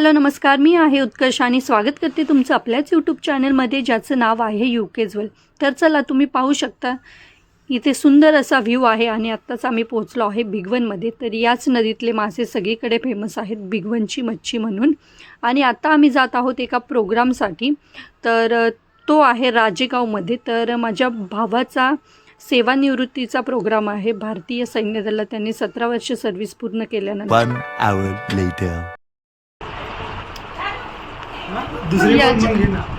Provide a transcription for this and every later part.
Hello नमस्कार, मी आहे उत्कर्ष आणि स्वागत करते तुमचं आपल्याच यूट्यूब चॅनलमध्ये ज्याचं नाव आहे युकेज्वेल। तर चला तुम्ही पाहू शकता इथे सुंदर असा व्ह्यू आहे आणि आत्ताच आम्ही पोहोचलो आहे बिगवनमध्ये। तर याच नदीतले मासे सगळीकडे फेमस आहेत बिगवनची मच्छी म्हणून। आणि आता आम्ही जात आहोत एका प्रोग्रामसाठी, तर तो आहे राजेगावमध्ये। तर माझ्या भावाचा सेवानिवृत्तीचा प्रोग्राम आहे। भारतीय सैन्य दलात त्यांनी 17 वर्ष सर्व्हिस पूर्ण केल्यानंतर 1 hour later.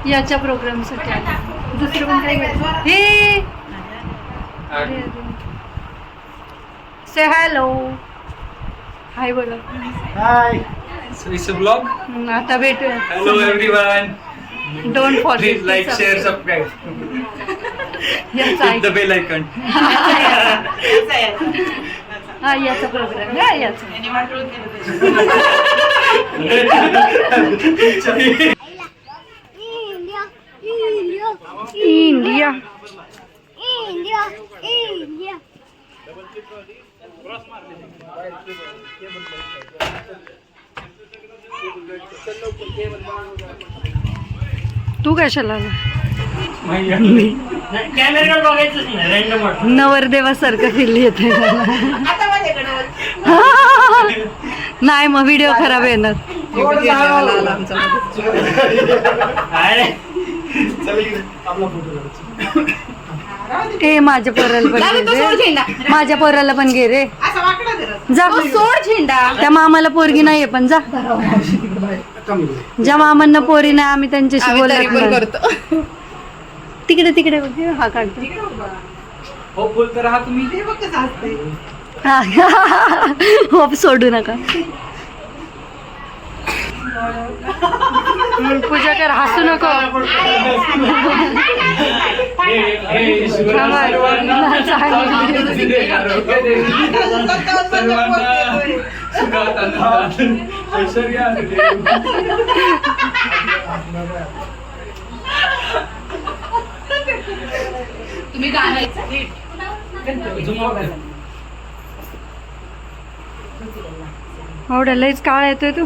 याच्या प्रोग्रामसाठी आले। दुसरं पण काय घ्यायचं? हे से हॅलो, हाय बोला। हाय, so it's a vlog. आता भेटूया। Hello everyone. Don't forget Please like, share, subscribe. Hit the bell icon. हा याचा प्रोग्राम आहे याचा। इंडिया तू कशाला आला? नवरदेवासारखं फील येते नाही, मग व्हिडिओ खराब येणार। ए माझ्या पोराला पण घे, माझ्या पोराला पण घे रे। जा सोड झेंडा, त्या मामाला पोरगी नाहीये पण जा। ज्या मामांना पोरी नाही आम्ही त्यांच्याशी बोलतो। तिकडे तिकडे बघ, हा काढतो। हो बोलतो राहा तुम्ही। होप सोडू नका। पूजा कर, हसू नको। तुम्ही गाणं एवढं लईच काळ येतोय तू।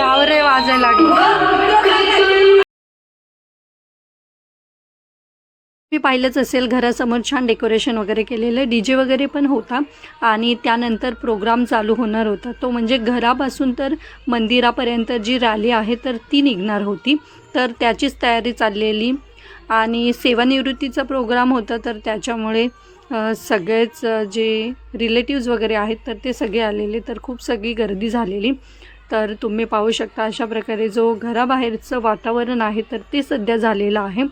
आवरे वाजायला लागले। मी पाहिलंच असेल घरासमोर छान डेकोरेशन वगैरे केलेलं, डीजे वगैरे पण होता आणि त्यानंतर प्रोग्राम चालू होणार होता। तो म्हणजे घरापासून तर मंदिरापर्यंत जी रॅली आहे तर ती निघणार होती, तर त्याचीच तयारी चाललेली। आणि सेवानिवृत्तीचा प्रोग्राम होता तर त्याच्यामुळे सगळेच जे रिलेटिव्ज वगैरे आहेत तर ते सगळे आलेले, तर खूप सगळी गर्दी झालेली। तर तुम्ही पाहू शकता अशा प्रकारे जो घराबाहेरचं वातावरण आहे तर ते सध्या झालेलं आहे।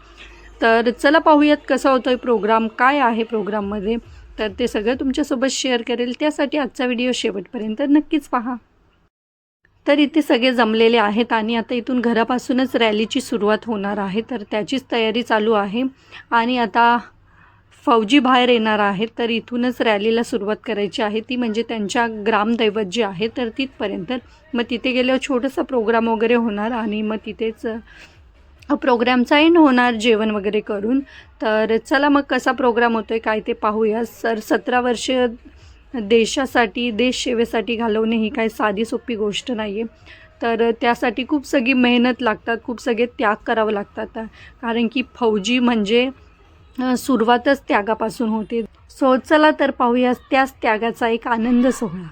तर चला पाहूयात कसा होतो आहे प्रोग्राम, काय आहे प्रोग्राममध्ये, तर ते सगळं तुमच्यासोबत शेअर करेल। त्यासाठी आजचा व्हिडिओ शेवटपर्यंत नक्कीच पहा। तर इथे सगळे जमलेले आहेत आणि आता इथून घरापासूनच रॅलीची सुरुवात होणार आहे, तर त्याचीच तयारी चालू आहे। आणि आता फौजी बाहेर येणार आहेत, तर इथूनच रॅलीला सुरुवात करायची आहे, ती म्हणजे त्यांच्या ग्रामदैवत जे आहे तर तिथपर्यंत। मग तिथे गेल्यावर छोटासा प्रोग्राम वगैरे होणार आणि मग तिथेच प्रोग्रामचा एंड होणार जेवण वगैरे करून। तर चला मग कसा प्रोग्राम होतो आहे काय ते पाहूया। 17 वर्ष देशासाठी, देश सेवेसाठी घालवणे ही काही साधी सोपी गोष्ट नाही आहे। तर त्यासाठी खूप सगळी मेहनत लागतात, खूप सगळे त्याग करावं लागतात, कारण की फौजी म्हणजे सुरुवातच त्यागापासून होते। सो चला तर पाहूया त्याच त्यागाचा एक आनंद सोहळा।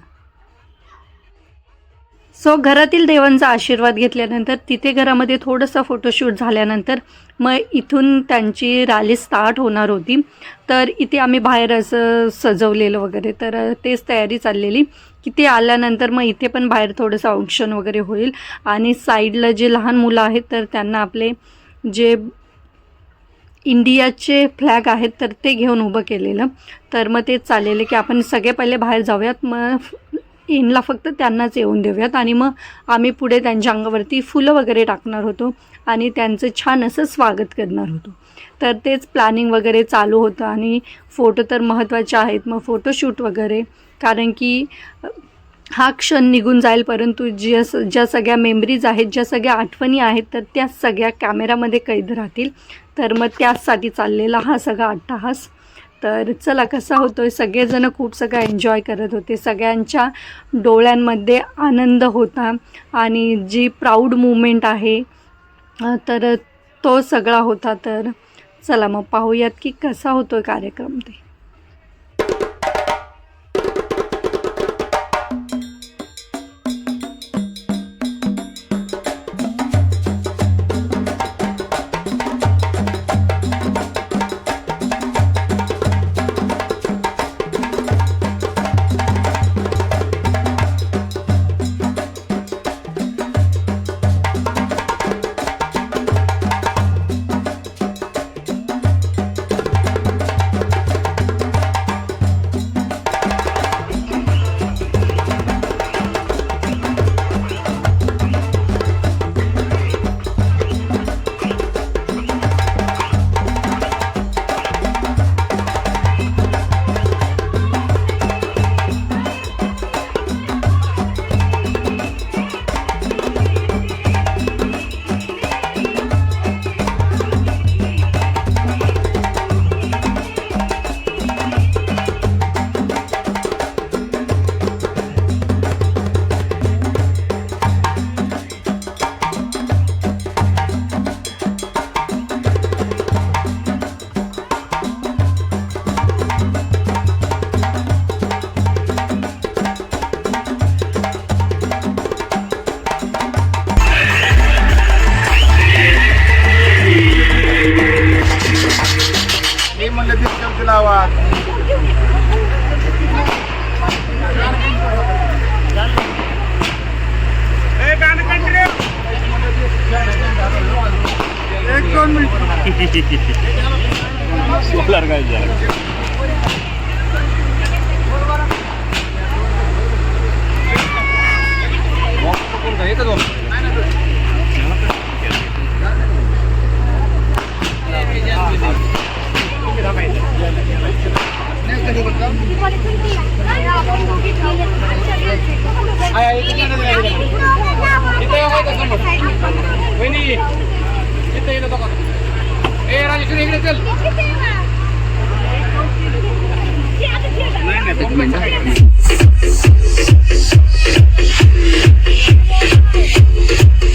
सो घरातील देवांचा आशीर्वाद घेतल्यानंतर तिथे घरामध्ये थोडंसं फोटोशूट झाल्यानंतर मग इथून त्यांची रॅली स्टार्ट होणार होती। तर इथे आम्ही बाहेर असं सजवलेलं वगैरे, तर तेच तयारी चाललेली की ते आल्यानंतर मग इथे पण बाहेर थोडंसं ऑप्शन वगैरे होईल आणि साईडला जे लहान मुलं आहेत तर त्यांना आपले जे इंडियाचे फ्लॅग आहेत तर ते घेऊन उभं केलेलं। तर मग तेच चाललेलं की आपण सगळे पहिले बाहेर जाऊयात, मग इनला फक्त त्यांनाच येऊन देऊयात आणि मग आम्ही पुढे त्यांच्या अंगावरती फुलं वगैरे टाकणार होतो आणि त्यांचं छान असं स्वागत करणार होतो। तर तेच प्लॅनिंग वगैरे चालू होतं आणि फोटो तर महत्त्वाचे आहेत, मग फोटोशूट वगैरे, कारण की हा क्षण निघून जाईल परंतु ज्या सगळ्या मेमरीज आहेत, ज्या सगळ्या आठवणी आहेत तर त्या सगळ्या कॅमेरामध्ये कैद राहतील। तर मग त्याचसाठी चाललेला हा सगळा अट्टाहास। तर चला कसा होतोय, सगळेजण खूप सगळं एन्जॉय करत होते, सगळ्यांच्या डोळ्यांमध्ये आनंद होता आणि जी प्राऊड मुमेंट आहे तर तो सगळा होता. तर चला मग पाहूयात की कसा होतोय कार्यक्रम ते.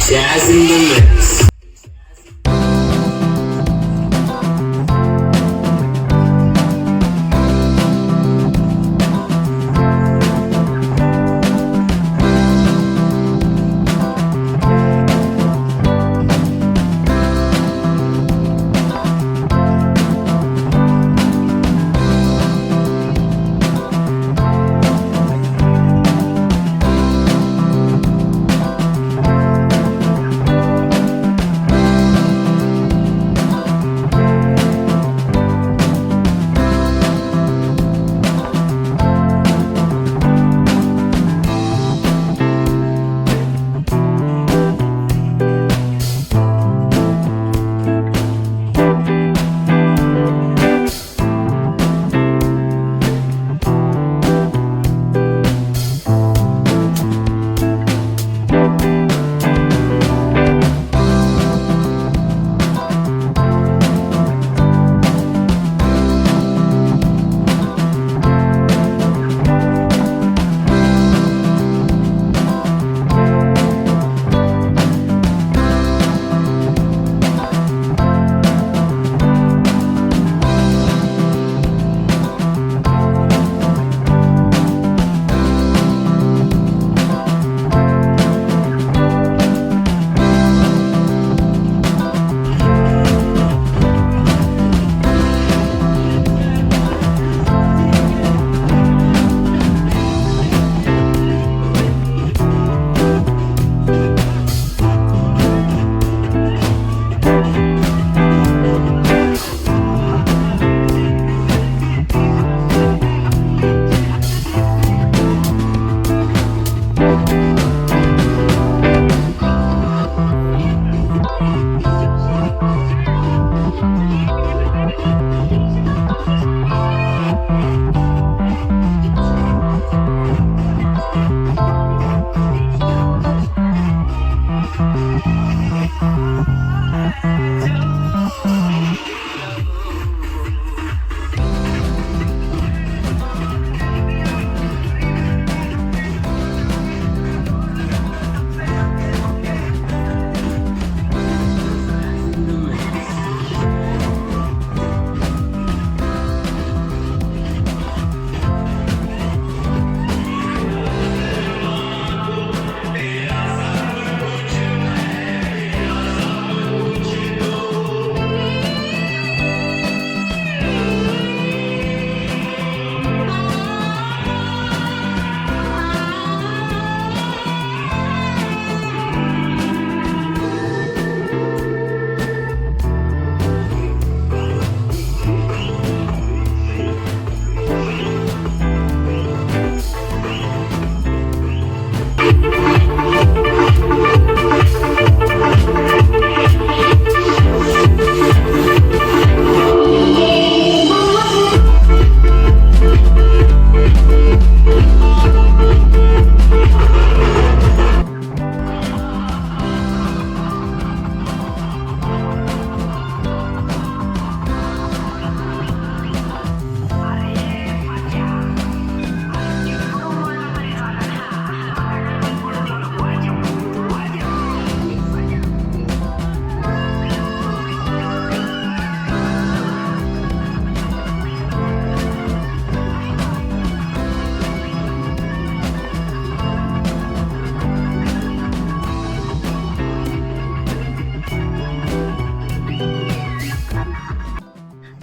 Jazz in the mix.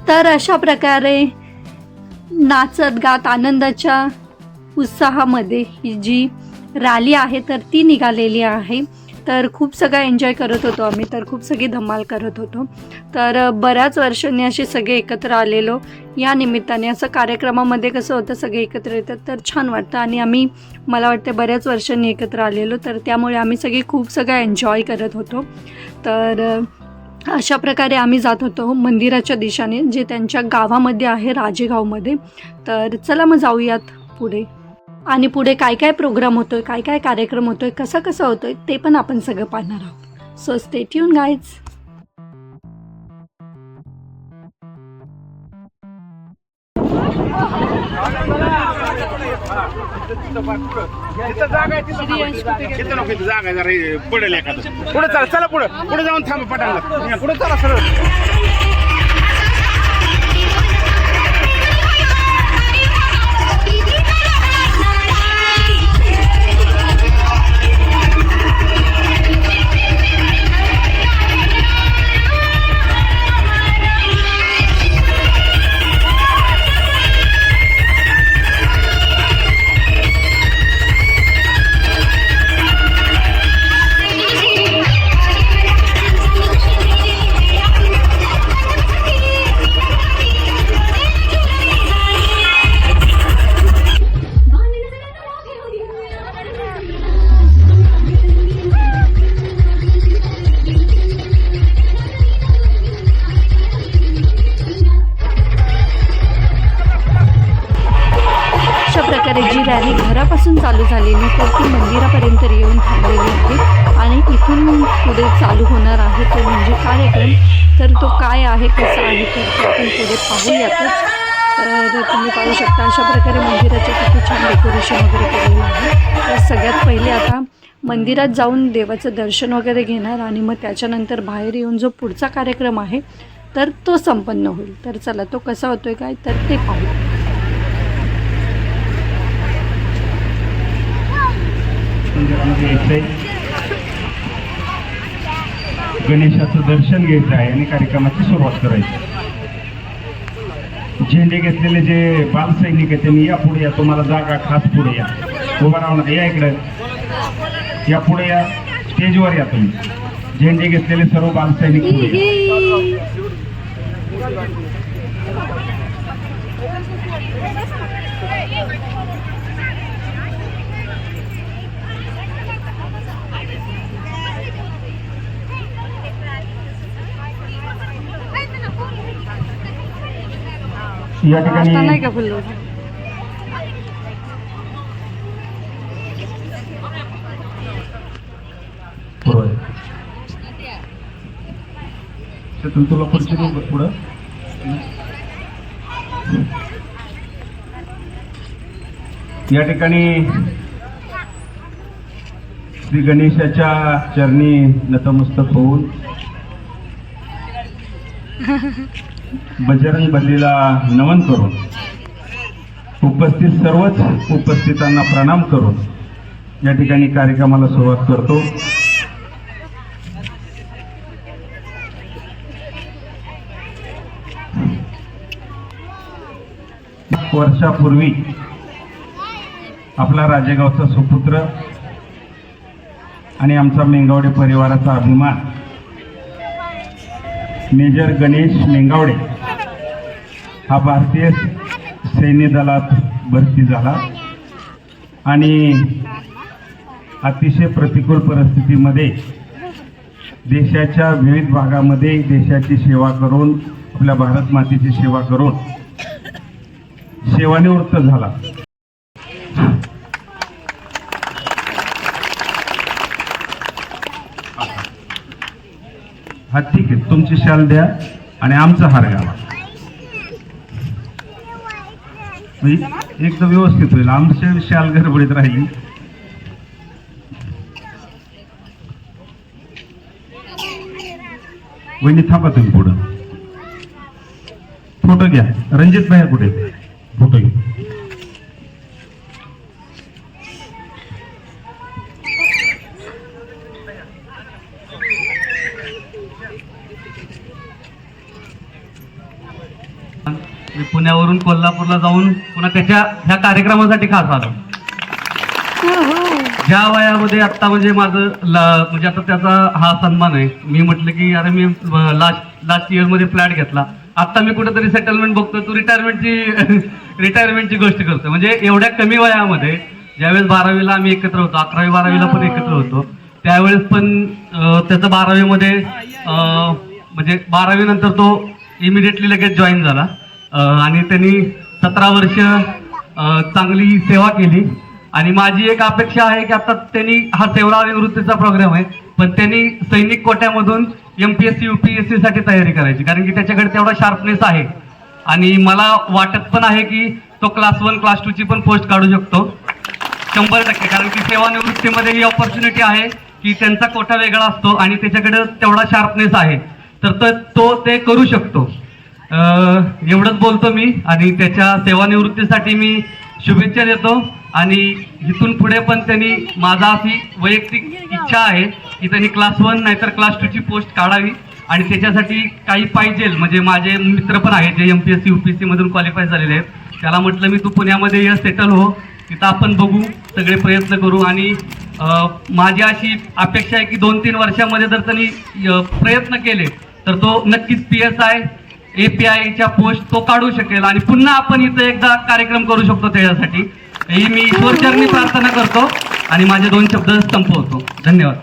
तर अशा प्रकारे नाचत गात आनंदाच्या उत्साहामध्ये ही जी रॅली आहे तर ती निघालेली आहे. तर खूप सगळं एन्जॉय करत होतो आम्ही, तर खूप सगळी धमाल करत होतो. तर बऱ्याच वर्षांनी असे सगळे एकत्र आलेलो या निमित्ताने. असं कार्यक्रमामध्ये कसं होतं, सगळे एकत्र येतात तर छान वाटतं. आणि आम्ही मला वाटते बऱ्याच वर्षांनी एकत्र आलेलो, तर त्यामुळे आम्ही सगळे खूप सगळं एन्जॉय करत होतो. तर अशा प्रकारे आम्ही जात होतो मंदिराच्या दिशेने, जे त्यांच्या गावामध्ये आहे, राजेगावमध्ये. तर चला मग जाऊयात पुढे. आणि पुढे काय काय प्रोग्राम होतोय, काय काय कार्यक्रम होतोय, कसं होतोय ते पण आपण सगळं पाहणार आहोत. So stay tune guys. पुढे चला, चला पुढे जाऊन थांबा पटांगणात. पुढे चला सरळ. जी रॅली घरापासून चालू झालेली तर ती मंदिरापर्यंत येऊन थांबलेली आहे. आणि इथून पुढे चालू होणार आहे तो म्हणजे कार्यक्रम. तर तो काय आहे, कसा आहे, तर ते आपण पुढे पाहूयातच. तर तुम्ही पाहू शकता अशा प्रकारे मंदिराचे किती छान डेकोरेशन वगैरे केलेलं आहे. तर सगळ्यात पहिले आता मंदिरात जाऊन देवाचं दर्शन वगैरे घेणार आणि मग त्याच्यानंतर बाहेर येऊन जो पुढचा कार्यक्रम आहे तर तो संपन्न होईल. तर चला तो कसा होतोय काय तर ते पाहू. गणेशाचं दर्शन घ्यायचं आहे आणि कार्यक्रमाची सुरुवात करायची. झेंडे घेतलेले जे बालसैनिक आहेत त्यांनी या पुढे या, तुम्हाला जागा खास पुढे या, उभा राहणार. या इकडे या, पुढे या, स्टेजवर या तुम्ही. झेंडे घेतलेले सर्व बालसैनिक पुढे या. या ठिकाणी नाही का फुल तुला पुढची पुढं या ठिकाणी श्री गणेशाच्या चरणी नतमस्तक होऊन बजरंग बलीला नमन करून उपस्थित सर्वच उपस्थितांना प्रणाम करून या ठिकाणी कार्यक्रमाला सुरुवात करतो. वर्षापूर्वी आपला राजेगावचा सुपुत्र आणि आमचा मेंगावडे परिवाराचा अभिमान मेजर गणेश मेंगावडे हा भारतीय सैन्य दलात भरती झाला आणि अतिशय प्रतिकूल परिस्थितीमध्ये देशाच्या विविध भागामध्ये देशाची सेवा करून आपल्या भारत मातेची सेवा करून सेवानिवृत्त झाला. हा ठीक आहे, तुमची शाल द्या आणि आमचा हार घाला. एकदम व्यवस्थित होईल. आमची शाल गडबडीत राहिली. वहिनी थांबा तुम्ही पुढं. फोटो घ्या. रणजित भाई कुठे? फोटो घ्या. मी पुण्यावरून कोल्हापूरला जाऊन पुन्हा ह्या कार्यक्रमासाठी खास आलो. ज्या वयामध्ये आत्ता म्हणजे माझं म्हणजे आता त्याचा हा सन्मान आहे. मी म्हटलं की अरे मी लास्ट इयरमध्ये फ्लॅट घेतला, आत्ता मी कुठेतरी सेटलमेंट बघतो, तू रिटायरमेंटची गोष्ट करतो. म्हणजे एवढ्या कमी वयामध्ये ज्यावेळेस 12वीला आम्ही एकत्र होतो, 11वी 12वीला पण एकत्र होतो, त्यावेळेस पण त्याचं 12वीमध्ये म्हणजे 12वी नंतर तो इमिडिएटली लगेच जॉईन झाला आणि त्यांनी 17 वर्ष चांगली सेवा केली. आणि माझी एक अपेक्षा आहे की आता त्यांनी हा सेवानिवृत्तीचा प्रोग्राम आहे, पण त्यांनी सैनिक कोट्यामधून MPSC UPSC साठी तयारी करायची, कारण की त्याच्याकडे तेवढा शार्पनेस आहे. आणि मला वाटत पण आहे की तो क्लास 1 क्लास 2 ची पण पोस्ट काढू शकतो 100%, कारण की सेवानिवृत्तीमध्ये ही ऑपॉर्च्युनिटी आहे की त्यांचा कोटा वेगळा असतो आणि त्याच्याकडे तेवढा शार्पनेस आहे, तर तो ते करू शकतो. एवढंच बोलतो मी आणि त्याच्या सेवानिवृत्तीसाठी मी शुभेच्छा देतो. आणि इथून पुढे पण त्यांनी, माझा अशी वैयक्तिक इच्छा आहे की त्यांनी क्लास 1 नाहीतर क्लास 2 ची पोस्ट काढावी. आणि त्याच्यासाठी काही पाहिजे, म्हणजे माझे मित्र पण आहेत जे MPSC UPSC मधून क्वालिफाय झालेले आहेत, त्याला म्हटलं मी तू पुण्यामध्ये ये, सेटल हो, तिथं आपण बघू, सगळे प्रयत्न करू. आणि माझी अशी अपेक्षा आहे की 2-3 वर्षामध्ये जर त्यांनी प्रयत्न केले तर तो नक्कीच PSI APIच्या पोस्ट तो काढू शकेल आणि पुन्हा आपण इथं एकदा कार्यक्रम करू शकतो. त्याच्यासाठी ही मी ईश्वरचरणी प्रार्थना करतो आणि माझे 2 शब्द संपवतो. धन्यवाद.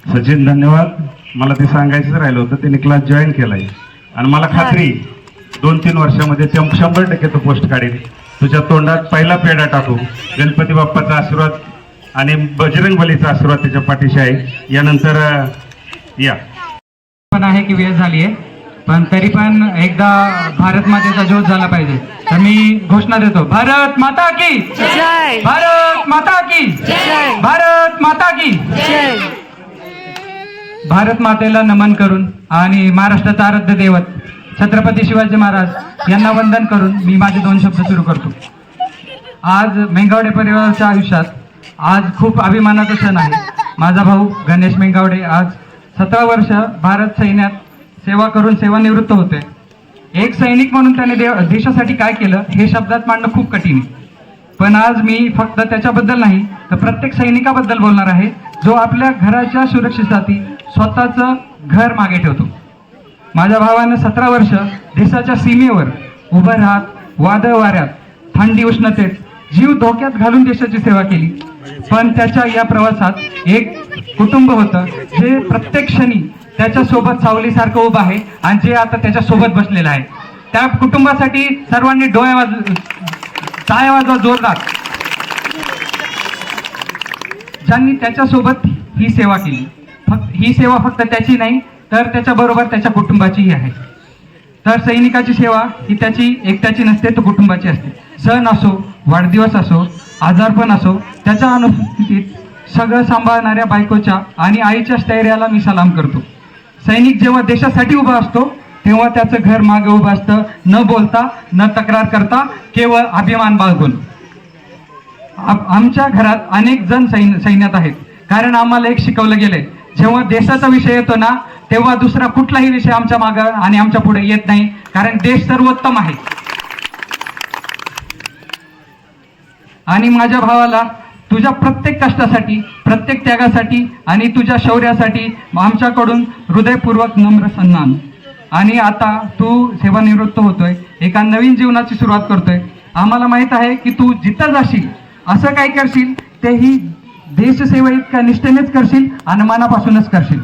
सचिन, धन्यवाद. मला ते सांगायचंच राहिलं होतं, त्यांनी क्लास जॉईन केलाय आणि मला खात्री 2-3 वर्षामध्ये 100% तो पोस्ट काढेल. तुझ्या तोंडात पहिला पेढा टाकू. गणपती बाप्पाचा आशीर्वाद आणि बजरंग बलीचा आशीर्वाद त्याच्या पाठीशी आहे. यानंतर या पण आहे की वेळ झाली आहे, पण तरी पण एकदा भारत मातेचा जोश झाला पाहिजे. तर मी घोषणा देतो, भारत माता की जय, भारत माता की जय, भारत माता की जय. भारत मातेला नमन करून आणि महाराष्ट्राचा आराध्य दैवत छत्रपती शिवाजी महाराज यांना वंदन करून मी माझे 2 शब्द सुरू करतो. आज मेंगावडे परिवाराच्या आयुष्यात आज खूप अभिमानाचा क्षण आहे. माझा भाऊ गणेश मेंगावडे आज 17 वर्ष भारत सैन्यात सेवा करून सेवानिवृत्त होते. एक सैनिक म्हणून त्याने देशासाठी काय केलं हे शब्दात मांडणं खूप कठीण आहे, पण आज मी फक्त त्याच्याबद्दल नाही तर प्रत्येक सैनिकाबद्दल बोलणार आहे जो आपल्या घराच्या सुरक्षेसाठी स्वतःचं घर मागे ठेवतो. माझ्या भावानं 17 वर्ष देशाच्या सीमेवर उभं राहत, वादळ वाऱ्यात, थंडी उष्णतेत जीव धोक्यात घालून देशाची सेवा केली. पण त्याच्या या प्रवासात एक कुटुंब होतं जे प्रत्येक क्षणी त्याच्या सोबत सावलीसारखं उभं आहे आणि जे आता त्याच्या सोबत बसलेलं आहे. त्या कुटुंबासाठी सर्वांनी टाळ्या वाजवा जोरदार, ज्यांनी त्याच्यासोबत ही सेवा केली. ही सेवा फक्त त्याची नाही तर त्याच्याबरोबर त्याच्या कुटुंबाचीही आहे. तर सैनिकाची सेवा ही त्याची एकट्याची नसते, तर कुटुंबाची असते. सण असो, वाढदिवस असो, आजारपण असो, त्याच्या अनुपस्थितीत सगळं सांभाळणाऱ्या बायकोच्या आणि आईच्या स्थैर्याला मी सलाम करतो. सैनिक जेव्हा देशासाठी उभा असतो तेव्हा त्याचं घर मागे उभं असतं, न बोलता, न तक्रार करता, केवळ अभिमान बाळगून. आमच्या घरात अनेक जण सैन्यात आहेत, कारण आम्हाला एक शिकवलं गेलंय, जेव्हा देशाचा विषय येतो ना तेव्हा दुसरा कुठलाही विषय आमच्या मागं आणि आमच्या पुढे येत नाही, कारण देश सर्वोत्तम आहे. आणि माझ्या भावाला तुझ्या प्रत्येक कष्टासाठी, प्रत्येक त्यागासाठी आणि तुझ्या शौर्यासाठी आमच्याकडून हृदयपूर्वक नम्र सन्मान. आणि आता तू सेवानिवृत्त होतोय, एका नवीन जीवनाची सुरुवात करतोय. आम्हाला माहित आहे की तू जिथं जाशील असं काय करशील तेही देशसेवा इतक्या निष्ठेनेच करशील आणि मनापासूनच करशील.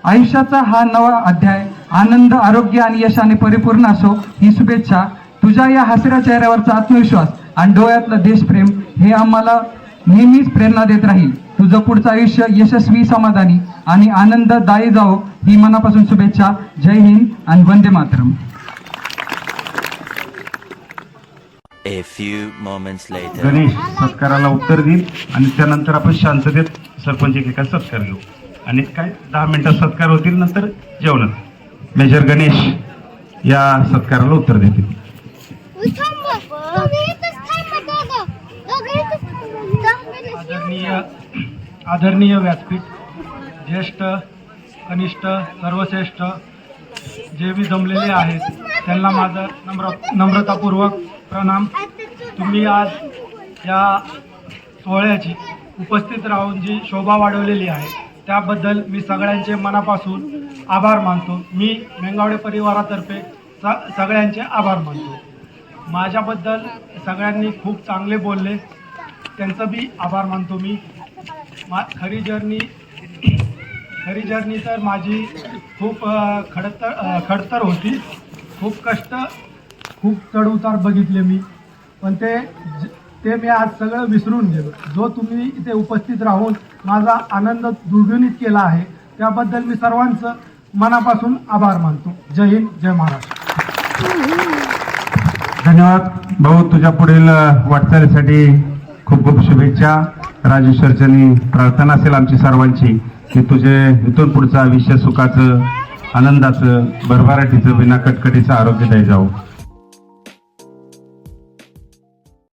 आयुष्याचा हा नवा अध्याय आनंद, आरोग्य आणि यशाने परिपूर्ण असो ही शुभेच्छा. तुझ्या या हसऱ्या चेहऱ्यावरचा आत्मविश्वास आणि डोळ्यातलं देशप्रेम हे आम्हाला नेहमीच प्रेरणा देत राहील. तुझं पुढचं आयुष्य यशस्वी, समाधानी आणि आनंददायी जावो ही मनापासून शुभेच्छा. जय हिंद आणि Vande Mataram. A few moments later. Ganesh सत्काराला उत्तर देईल आणि त्यानंतर आपण शांततेत सरपंच एकेका सत्कार घेऊ आणि काय 10 मिनिटात सत्कार होतील, नंतर जेवण. मेजर गणेश या सत्काराला उत्तर देतील. आदरणीय व्यासपीठ, ज्येष्ठ, कनिष्ठ, सर्वश्रेष्ठ जे बी जमलेले आहेत त्यांना माझं नम्रतापूर्वक प्रणाम. तुम्ही आज या सोहळ्याची उपस्थित राहून जी शोभा वाढवलेली आहे त्याबद्दल मी सगळ्यांचे मनापासून आभार मानतो. मी मेंगावडे परिवारातर्फे सगळ्यांचे आभार मानतो. माझ्याबद्दल सगळ्यांनी खूप चांगले बोलले, त्यांचं बी आभार मानतो मी. खरी जर्नी तर माझी खूप खडतर होती. खूप कष्ट, खूप चढउतार बघितले मी, पण ते मी आज सगळं विसरून गेलो. जो तुम्ही इथे उपस्थित राहून माझा आनंद द्विगुणित केला आहे त्याबद्दल मी सर्वांचं मनापासून आभार मानतो. जय हिंद, जय महाराष्ट्र. धन्यवाद भाऊ. तुझ्या पुढील वाटचालीसाठी खूप खूप शुभेच्छा. राजेश्वर चरणी प्रार्थना असेल आमची सर्वांची की तुझे इथून पुढचं आयुष्य सुखाचं, आनंदाचं, भरभराटीचं, बिना कटकटीचं आरोग्यदायी जाऊ.